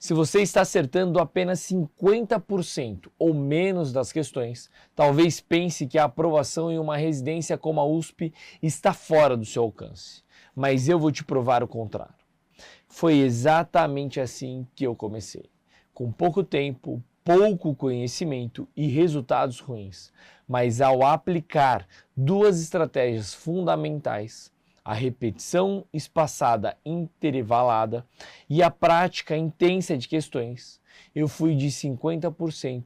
Se você está acertando apenas 50% ou menos das questões, talvez pense que a aprovação em uma residência como a USP está fora do seu alcance. Mas eu vou te provar o contrário. Foi exatamente assim que eu comecei. Com pouco tempo, pouco conhecimento e resultados ruins. Mas ao aplicar duas estratégias fundamentais, a repetição espaçada intervalada e a prática intensa de questões, eu fui de 50%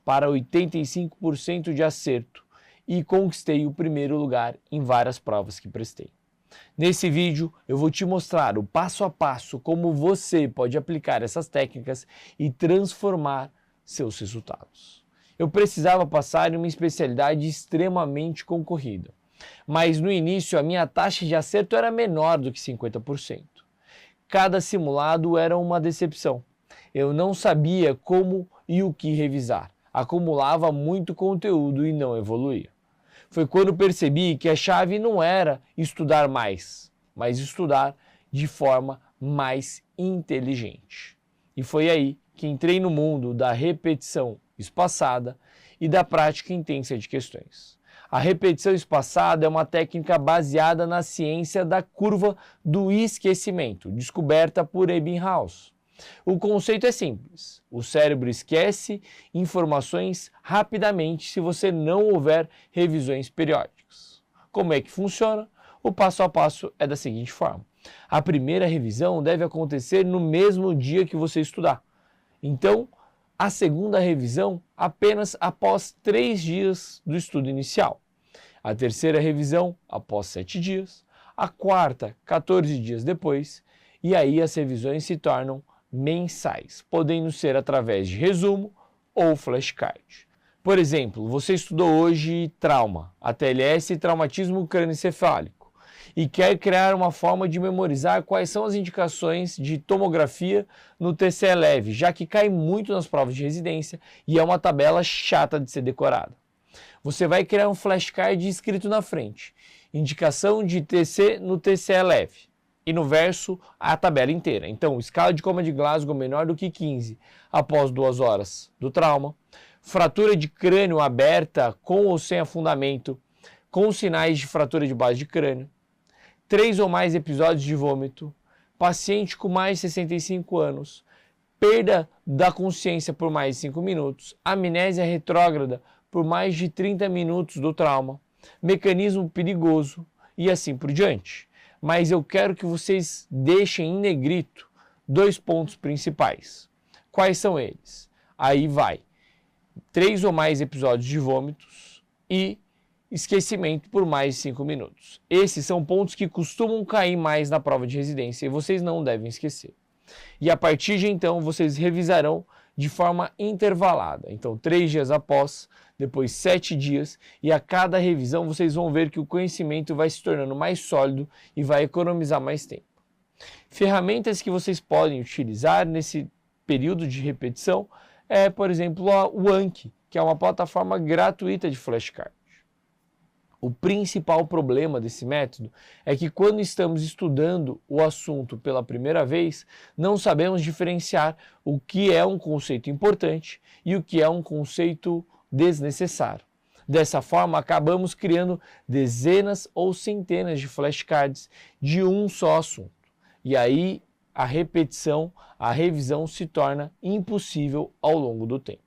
para 85% de acerto e conquistei o primeiro lugar em várias provas que prestei. Nesse vídeo eu vou te mostrar o passo a passo como você pode aplicar essas técnicas e transformar seus resultados. Eu precisava passar em uma especialidade extremamente concorrida, mas no início a minha taxa de acerto era menor do que 50%. Cada simulado era uma decepção. Eu não sabia como e o que revisar, acumulava muito conteúdo e não evoluía. Foi quando percebi que a chave não era estudar mais, mas estudar de forma mais inteligente. E foi aí que entrei no mundo da repetição espaçada e da prática intensa de questões. A repetição espaçada é uma técnica baseada na ciência da curva do esquecimento, descoberta por Ebbinghaus. O conceito é simples. O cérebro esquece informações rapidamente se você não houver revisões periódicas. Como é que funciona? O passo a passo é da seguinte forma. A primeira revisão deve acontecer no mesmo dia que você estudar. Então, a segunda revisão apenas após 3 dias do estudo inicial. A terceira revisão após 7 dias. A quarta, 14 dias depois. E aí as revisões se tornam mensais, podendo ser através de resumo ou flashcard. Por exemplo, você estudou hoje trauma, ATLS e traumatismo crânioencefálico, e quer criar uma forma de memorizar quais são as indicações de tomografia no TCE leve, já que cai muito nas provas de residência e é uma tabela chata de ser decorada. Você vai criar um flashcard escrito na frente, indicação de TC no TCE leve. E no verso a tabela inteira. Então, escala de coma de Glasgow menor do que 15 após 2 horas do trauma, fratura de crânio aberta com ou sem afundamento, com sinais de fratura de base de crânio, 3 ou mais episódios de vômito, paciente com mais de 65 anos, perda da consciência por mais de 5 minutos, amnésia retrógrada por mais de 30 minutos do trauma, mecanismo perigoso e assim por diante. Mas eu quero que vocês deixem em negrito 2 pontos principais. Quais são eles? Aí vai 3 ou mais episódios de vômitos e esquecimento por mais de 5 minutos. Esses são pontos que costumam cair mais na prova de residência e vocês não devem esquecer. E a partir de então vocês revisarão de forma intervalada. Então 3 dias após, depois 7 dias, e a cada revisão vocês vão ver que o conhecimento vai se tornando mais sólido e vai economizar mais tempo. Ferramentas que vocês podem utilizar nesse período de repetição é, por exemplo, o Anki, que é uma plataforma gratuita de flashcard. O principal problema desse método é que quando estamos estudando o assunto pela primeira vez, não sabemos diferenciar o que é um conceito importante e o que é um conceito desnecessário. Dessa forma, acabamos criando dezenas ou centenas de flashcards de um só assunto. E aí a repetição, a revisão se torna impossível ao longo do tempo.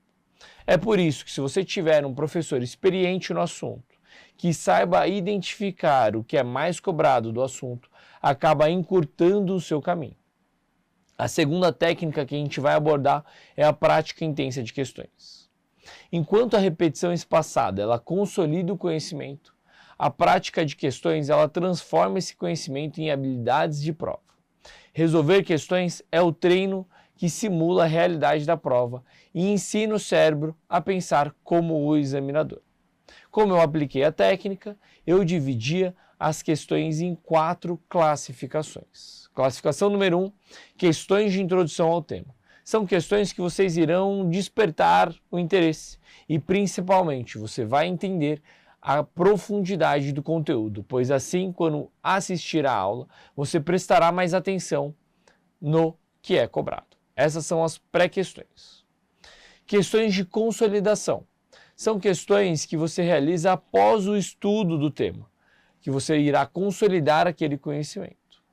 É por isso que se você tiver um professor experiente no assunto, que saiba identificar o que é mais cobrado do assunto, acaba encurtando o seu caminho. A segunda técnica que a gente vai abordar é a prática intensa de questões. Enquanto a repetição espaçada ela consolida o conhecimento, a prática de questões ela transforma esse conhecimento em habilidades de prova. Resolver questões é o treino que simula a realidade da prova e ensina o cérebro a pensar como o examinador. Como eu apliquei a técnica, eu dividia as questões em 4 classificações. Classificação número 1, questões de introdução ao tema. São questões que vocês irão despertar o interesse e, principalmente, você vai entender a profundidade do conteúdo, pois assim, quando assistir a aula, você prestará mais atenção no que é cobrado. Essas são as pré-questões. Questões de consolidação. São questões que você realiza após o estudo do tema, que você irá consolidar aquele conhecimento.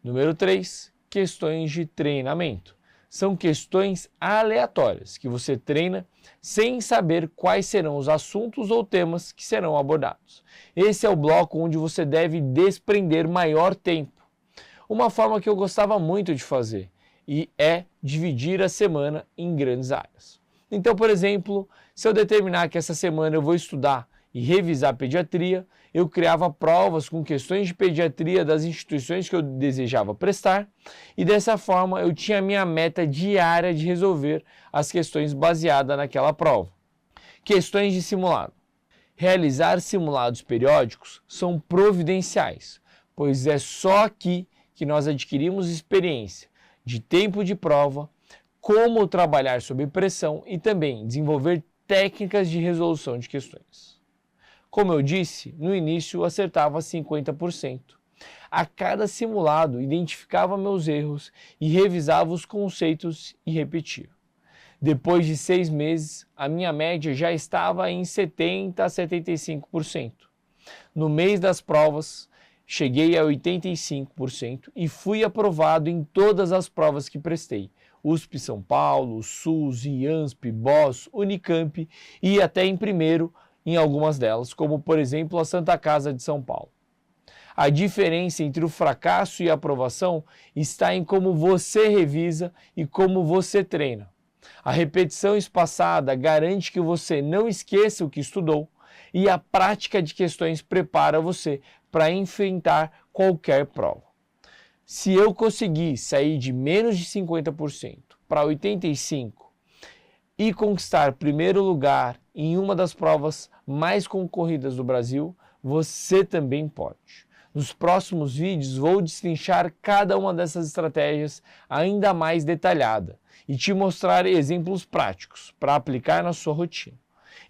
Número 3, questões de treinamento. São questões aleatórias que você treina sem saber quais serão os assuntos ou temas que serão abordados. Esse é o bloco onde você deve desprender maior tempo. Uma forma que eu gostava muito de fazer e é dividir a semana em grandes áreas. Então, por exemplo, se eu determinar que essa semana eu vou estudar e revisar pediatria, eu criava provas com questões de pediatria das instituições que eu desejava prestar e dessa forma eu tinha a minha meta diária de resolver as questões baseadas naquela prova. Questões de simulado. Realizar simulados periódicos são providenciais, pois é só aqui que nós adquirimos experiência de tempo de prova, como trabalhar sob pressão e também desenvolver técnicas de resolução de questões. Como eu disse, no início eu acertava 50%. A cada simulado identificava meus erros e revisava os conceitos e repetia. Depois de 6 meses, a minha média já estava em 70% a 75%. No mês das provas, cheguei a 85% e fui aprovado em todas as provas que prestei. USP São Paulo, SUS, IANSP, BOSS, Unicamp e até em primeiro em algumas delas, como por exemplo a Santa Casa de São Paulo. A diferença entre o fracasso e a aprovação está em como você revisa e como você treina. A repetição espaçada garante que você não esqueça o que estudou e a prática de questões prepara você para enfrentar qualquer prova. Se eu conseguir sair de menos de 50% para 85% e conquistar primeiro lugar em uma das provas mais concorridas do Brasil, você também pode. Nos próximos vídeos vou destrinchar cada uma dessas estratégias ainda mais detalhada e te mostrar exemplos práticos para aplicar na sua rotina.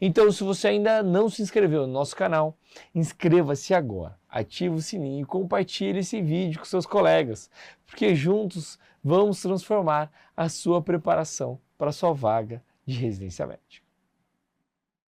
Então, se você ainda não se inscreveu no nosso canal, inscreva-se agora, ative o sininho e compartilhe esse vídeo com seus colegas, porque juntos vamos transformar a sua preparação para a sua vaga de residência médica.